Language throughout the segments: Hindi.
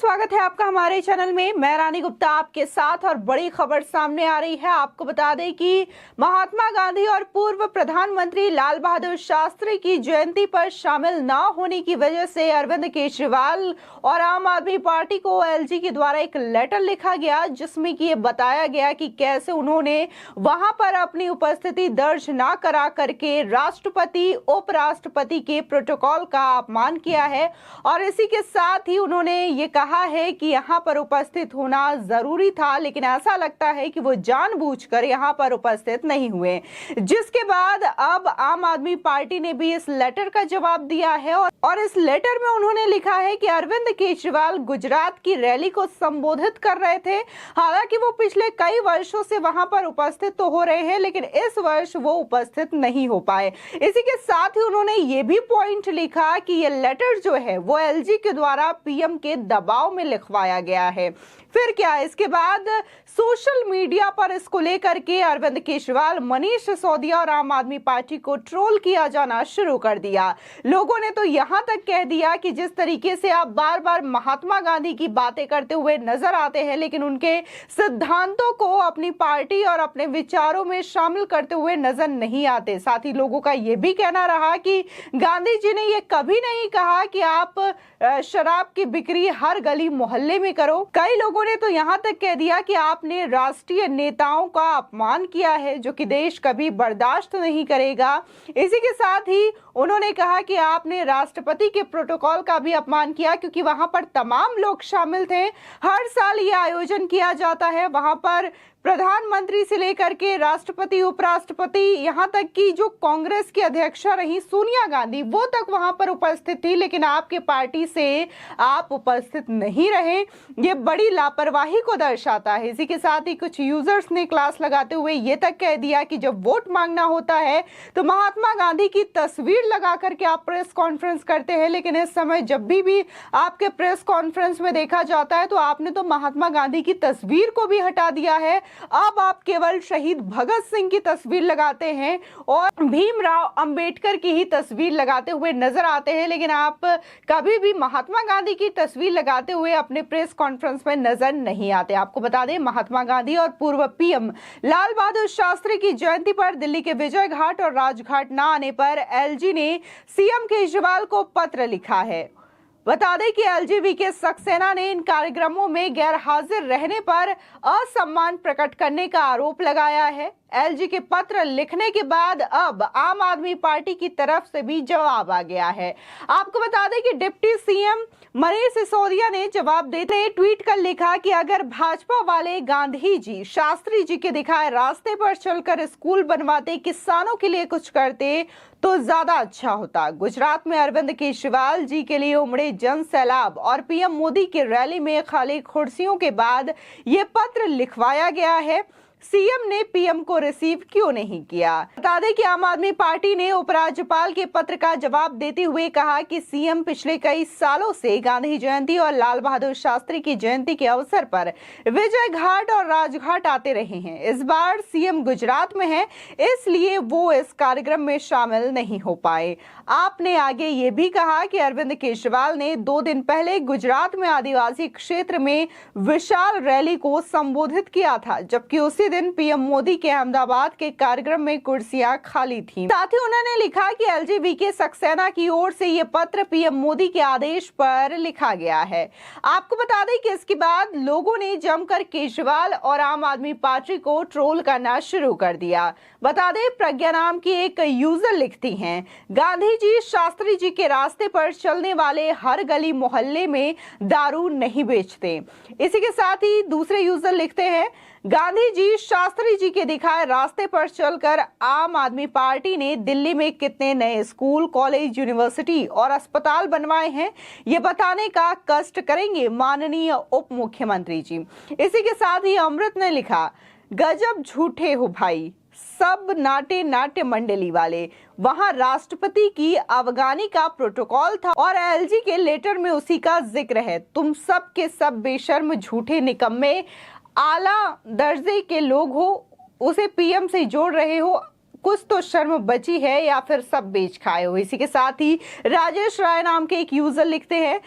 स्वागत है आपका हमारे चैनल में। मैं रानी गुप्ता आपके साथ और बड़ी खबर सामने आ रही है। आपको बता दें कि महात्मा गांधी और पूर्व प्रधानमंत्री लाल बहादुर शास्त्री की जयंती पर शामिल न होने की वजह से अरविंद केजरीवाल और आम आदमी पार्टी को एलजी के द्वारा एक लेटर लिखा गया, जिसमें कि ये बताया गया कि कैसे उन्होंने वहां पर अपनी उपस्थिति दर्ज न करा करके राष्ट्रपति उपराष्ट्रपति के प्रोटोकॉल का अपमान किया है। और इसी के साथ ही उन्होंने ये कहा है कि यहाँ पर उपस्थित होना जरूरी था, लेकिन ऐसा लगता है कि वो जानबूझकर यहाँ पर उपस्थित नहीं हुए। जिसके बाद अब आम आदमी पार्टी ने भी इस लेटर का जवाब दिया है और इस लेटर में उन्होंने लिखा है कि अरविंद केजरीवाल गुजरात की रैली को संबोधित कर रहे थे। हालांकि वो पिछले कई वर्षों से वहां पर उपस्थित तो हो रहे हैं, लेकिन इस वर्ष वो उपस्थित नहीं हो पाए। इसी के साथ ही उन्होंने ये भी पॉइंट लिखा कि ये लेटर जो है वो एलजी के द्वारा पीएम के दबाव में लिखवाया गया है। फिर क्या, इसके बाद सोशल मीडिया पर इसको लेकर के अरविंद केजरीवाल, मनीष सिसोदिया और आम आदमी पार्टी को ट्रोल किया जाना शुरू कर दिया। लोगों ने तो यहां तक कह दिया कि जिस तरीके से आप बार बार महात्मा गांधी की बातें करते हुए नजर आते हैं, लेकिन उनके सिद्धांतों को अपनी पार्टी और अपने विचारों में शामिल करते हुए नजर नहीं आते। साथ ही लोगों का यह भी कहना रहा कि गांधी जी ने यह कभी नहीं कहा कि आप शराब की बिक्री हर गली मोहल्ले में करो। कई लोगों ने तो यहां तक कह दिया कि आपने राष्ट्रीय नेताओं का अपमान किया है, जो कि देश कभी बर्दाश्त नहीं करेगा। इसी के साथ ही उन्होंने कहा कि आपने राष्ट्रपति के प्रोटोकॉल का भी अपमान किया, क्योंकि वहां पर तमाम लोग शामिल थे। हर साल ये आयोजन किया जाता है, वहां पर प्रधानमंत्री से लेकर के राष्ट्रपति उपराष्ट्रपति, यहां तक कि जो कांग्रेस की अध्यक्षा रही सोनिया गांधी, वो तक वहां पर उपस्थित थी, लेकिन आपके पार्टी से आप उपस्थित नहीं रहे। ये बड़ी लापरवाही को दर्शाता है। इसी के साथ ही कुछ यूजर्स ने क्लास लगाते हुए ये तक कह दिया कि जब वोट मांगना होता है तो महात्मा गांधी की तस्वीर लगा करके आप प्रेस कॉन्फ्रेंस करते हैं, लेकिन इस समय जब भी आपके प्रेस कॉन्फ्रेंस में देखा जाता है तो आपने तो महात्मा गांधी की तस्वीर को भी हटा दिया है। अब आप केवल शहीद भगत सिंह की तस्वीर लगाते हैं और भीमराव अंबेडकर की ही तस्वीर लगाते हुए नजर आते हैं, लेकिन आप कभी भी महात्मा गांधी की तस्वीर लगाते हुए अपने प्रेस कॉन्फ्रेंस में नजर नहीं आते। आपको बता दें, महात्मा गांधी और पूर्व पीएम लाल बहादुर शास्त्री की जयंती पर दिल्ली के विजय घाट और राजघाट न आने पर एलजी ने सीएम केजरीवाल को पत्र लिखा है। बता दें कि एलजीबी सक्सेना ने इन कार्यक्रमों में गैर हाजिर रहने पर असम्मान प्रकट करने का आरोप लगाया है। एलजी के पत्र लिखने के बाद अब आम आदमी पार्टी की तरफ से भी जवाब आ गया है। आपको बता दें कि डिप्टी सीएम मनीष सिसोदिया ने जवाब देते ट्वीट कर लिखा कि अगर भाजपा वाले गांधी जी, शास्त्री जी के दिखाए रास्ते पर चलकर स्कूल बनवाते, किसानों के लिए कुछ करते तो ज्यादा अच्छा होता। गुजरात में अरविंद केजरीवाल जी के लिए उमड़े जन सैलाब और पीएम मोदी की रैली में खाली कुर्सियों के बाद ये पत्र लिखवाया गया है। सीएम ने पीएम को रिसीव क्यों नहीं किया? बता दें कि आम आदमी पार्टी ने उपराज्यपाल के पत्र का जवाब देते हुए कहा कि सीएम पिछले कई सालों से गांधी जयंती और लाल बहादुर शास्त्री की जयंती के अवसर पर विजय घाट और राजघाट आते रहे हैं। इस बार सीएम गुजरात में है, इसलिए वो इस कार्यक्रम में शामिल नहीं हो पाए। आपने आगे ये भी कहा कि अरविंद केजरीवाल ने 2 दिन पहले गुजरात में आदिवासी क्षेत्र में विशाल रैली को संबोधित किया था, जबकि उसी दिन पीएम मोदी के अहमदाबाद के कार्यक्रम में कुर्सियां खाली थीं। साथ ही उन्होंने लिखा कि एलजीबी के सक्सेना की ओर से यह पत्र पीएम मोदी के आदेश पर लिखा गया है। आपको बता दें कि इसके बाद लोगों ने जमकर केजरीवाल और आम आदमी पार्टी को ट्रोल करना शुरू कर दिया। बता दें, प्रज्ञा नाम की एक यूजर लिखती हैं, गांधी जी, शास्त्री जी के रास्ते पर चलने वाले हर गली मोहल्ले में दारू नहीं बेचते। इसी के साथ ही दूसरे यूजर लिखते हैं, गांधी जी, शास्त्री जी के दिखाए रास्ते पर चलकर आम आदमी पार्टी ने दिल्ली में कितने नए स्कूल, कॉलेज, यूनिवर्सिटी और अस्पताल बनवाए हैं, ये बताने का कष्ट करेंगे माननीय उप मुख्यमंत्री जी। इसी के साथ ही अमृत ने लिखा, गजब झूठे हो भाई, सब नाट्य मंडली वाले, वहां राष्ट्रपति की अफगानी का प्रोटोकॉल था और एलजी के लेटर में उसी का जिक्र है। तुम सब के सब बेशर्म, झूठे, निकम्मे, आला दर्जे के लोग हो, उसे पीएम से जोड़ रहे हो। कुछ तो शर्म बची है या फिर सब बेच खाए हो। इसी के साथ ही राजेश राय नाम के एक यूजर लिखते हैं,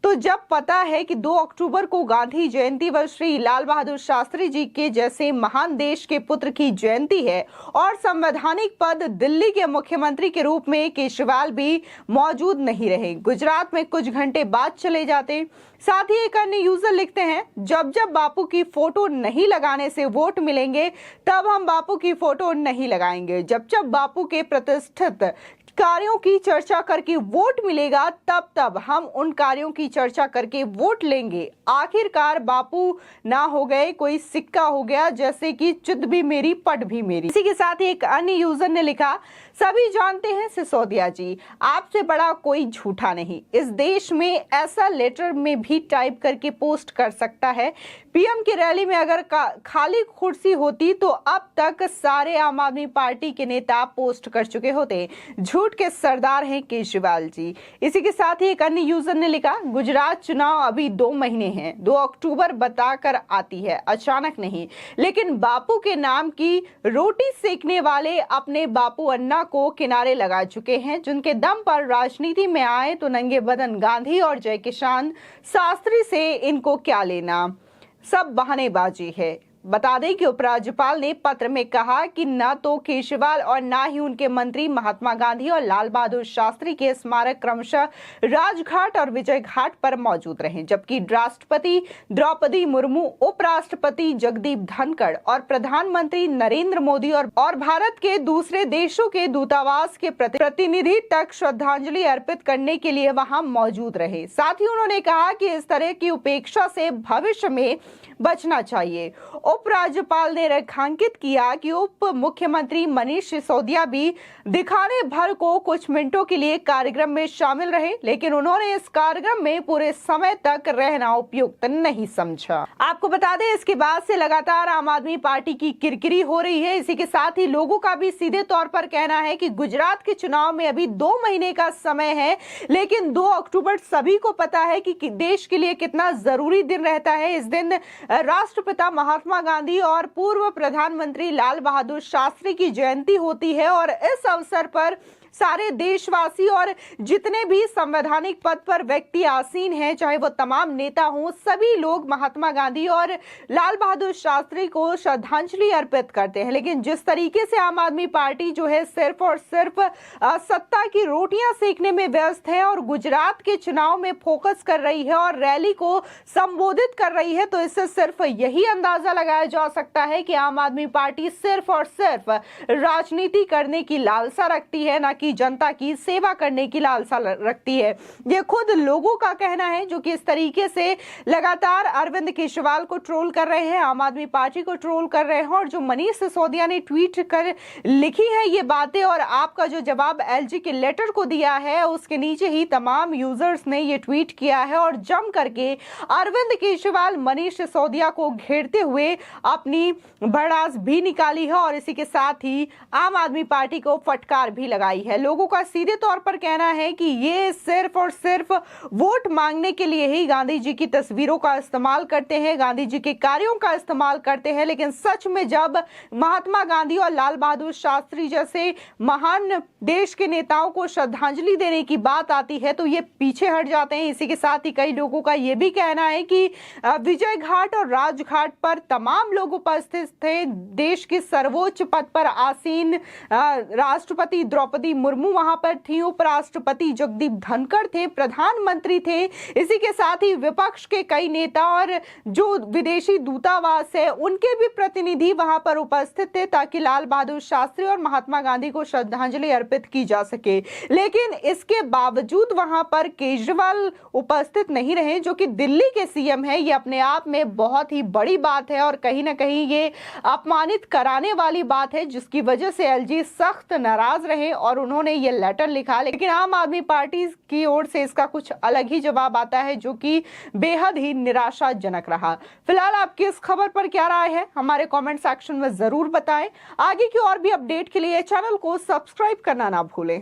तो जब पता है कि 2 अक्टूबर को गांधी जयंती व श्री लाल बहादुर शास्त्री जी के जैसे महान देश के पुत्र की जयंती है और संवैधानिक पद दिल्ली के मुख्यमंत्री के रूप में केजरीवाल भी मौजूद नहीं रहे, गुजरात में कुछ घंटे बाद चले जाते। साथ ही एक अन्य यूजर लिखते हैं, जब जब बापू की फोटो नहीं लगाने से वोट मिलेंगे तब हम बापू की फोटो नहीं लगाएंगे, जब जब बापू के प्रतिष्ठित कार्यों की चर्चा करके वोट मिलेगा तब हम उन कार्यों की चर्चा करके वोट लेंगे। आखिरकार बापू ना हो गए कोई सिक्का हो गया, जैसे कि चित भी मेरी पट भी मेरी। इसी के साथ ही एक अन्य यूजर ने लिखा, सभी जानते हैं सिसोदिया जी, आपसे बड़ा कोई झूठा नहीं। इस देश में ऐसा लेटर में भी टाइप करके पोस्ट कर सकता है। पीएम की रैली में अगर खाली कुर्सी होती तो अब तक सारे आम आदमी पार्टी के नेता पोस्ट कर चुके होते। झूठ के सरदार हैं केजरीवाल जी। इसी के साथ ही एक अन्य यूजर ने लिखा, गुजरात चुनाव अभी 2 महीने हैं, 2 अक्टूबर बताकर आती है, अचानक नहीं। लेकिन बापू के नाम की रोटी सेकने वाले अपने बापू अन्ना को किनारे लगा चुके हैं, जिनके दम पर राजनीति में आए तो नंगे बदन गांधी और जय किसान शास्त्री से इनको क्या लेना, सब बहानेबाजी है। बता दें कि उपराज्यपाल ने पत्र में कहा कि न तो केजरीवाल और न ही उनके मंत्री महात्मा गांधी और लाल बहादुर शास्त्री के स्मारक क्रमशः राजघाट और विजय घाट पर मौजूद रहे, जबकि राष्ट्रपति द्रौपदी मुर्मू, उपराष्ट्रपति जगदीप धनखड़ और प्रधानमंत्री नरेंद्र मोदी और भारत के दूसरे देशों के दूतावास के प्रतिनिधि तक श्रद्धांजलि अर्पित करने के लिए वहां मौजूद रहे। साथ ही उन्होंने कहा कि इस तरह की उपेक्षा से भविष्य में बचना चाहिए। उपराज्यपाल ने रेखांकित किया कि उप मुख्यमंत्री मनीष सिसोदिया भी दिखाने भर को कुछ मिनटों के लिए कार्यक्रम में शामिल रहे, लेकिन उन्होंने इस कार्यक्रम में पूरे समय तक रहना उपयुक्त नहीं समझा। आपको बता दें, इसके बाद से लगातार आम आदमी पार्टी की किरकिरी हो रही है। इसी के साथ ही लोगों का भी सीधे तौर पर कहना है कि गुजरात के चुनाव में अभी 2 महीने का समय है, लेकिन 2 अक्टूबर सभी को पता है कि देश के लिए कितना जरूरी दिन रहता है। इस दिन राष्ट्रपिता महात्मा गांधी और पूर्व प्रधानमंत्री लाल बहादुर शास्त्री की जयंती होती है और इस अवसर पर सारे देशवासी और जितने भी संवैधानिक पद पर व्यक्ति आसीन हैं, चाहे वो तमाम नेता हों, सभी लोग महात्मा गांधी और लाल बहादुर शास्त्री को श्रद्धांजलि अर्पित करते हैं। लेकिन जिस तरीके से आम आदमी पार्टी जो है सिर्फ और सिर्फ सत्ता की रोटियां सेकने में व्यस्त है और गुजरात के चुनाव में फोकस कर रही है और रैली को संबोधित कर रही है, तो इससे सिर्फ यही अंदाजा लगाया जा सकता है कि आम आदमी पार्टी सिर्फ और सिर्फ राजनीति करने की लालसा रखती है, ना कि जनता की सेवा करने की लालसा रखती है। ये खुद लोगों का कहना है, जो कि इस तरीके से लगातार अरविंद केजरीवाल को ट्रोल कर रहे हैं, आम आदमी पार्टी को ट्रोल कर रहे हैं और जो मनीष सिसोदिया ने ट्वीट कर लिखी है ये बातें और आपका जो जवाब एलजी के लेटर को दिया है उसके नीचे ही तमाम यूजर्स ने ये ट्वीट किया है और जम करके अरविंद केजरीवाल मनीष सिसोदिया को घेरते हुए अपनी भड़ास भी निकाली है और इसी के साथ ही आम आदमी पार्टी को फटकार भी लगाई है। लोगों का सीधे तौर पर कहना है कि ये सिर्फ और सिर्फ वोट मांगने के लिए ही गांधी जी की तस्वीरों का इस्तेमाल करते हैं, गांधी जी के कार्यों का इस्तेमाल करते हैं, लेकिन सच में जब महात्मा गांधी और लाल बहादुर शास्त्री जैसे महान देश के नेताओं को श्रद्धांजलि देने की बात आती है तो ये पीछे हट जाते हैं। इसी के साथ ही कई लोगों का यह भी कहना है कि विजय घाट और राजघाट पर तमाम लोग उपस्थित थे। देश के सर्वोच्च पद पर आसीन राष्ट्रपति द्रौपदी मुर्मू वहां पर थी, उपराष्ट्रपति जगदीप धनखड़ थे, प्रधानमंत्री थे, इसी के साथ ही विपक्ष के कई नेता और जो विदेशी दूतावास है उनके भी प्रतिनिधि वहां पर उपस्थित थे ताकि लाल बहादुर शास्त्री और महात्मा गांधी को श्रद्धांजलि अर्पित की जा सके। लेकिन इसके बावजूद वहां पर केजरीवाल उपस्थित नहीं रहे, जो कि दिल्ली के सीएम है। ये अपने आप में बहुत ही बड़ी बात है और कहीं ना कहीं ये अपमानित कराने वाली बात है, जिसकी वजह से एलजी सख्त नाराज रहे और उन्होंने ये लेटर लिखा। लेकिन आम आदमी पार्टी की ओर से इसका कुछ अलग ही जवाब आता है, जो कि बेहद ही निराशाजनक रहा। फिलहाल आपकी इस खबर पर क्या राय है, हमारे कमेंट सेक्शन में जरूर बताएं। आगे की और भी अपडेट के लिए चैनल को सब्सक्राइब करना ना भूलें।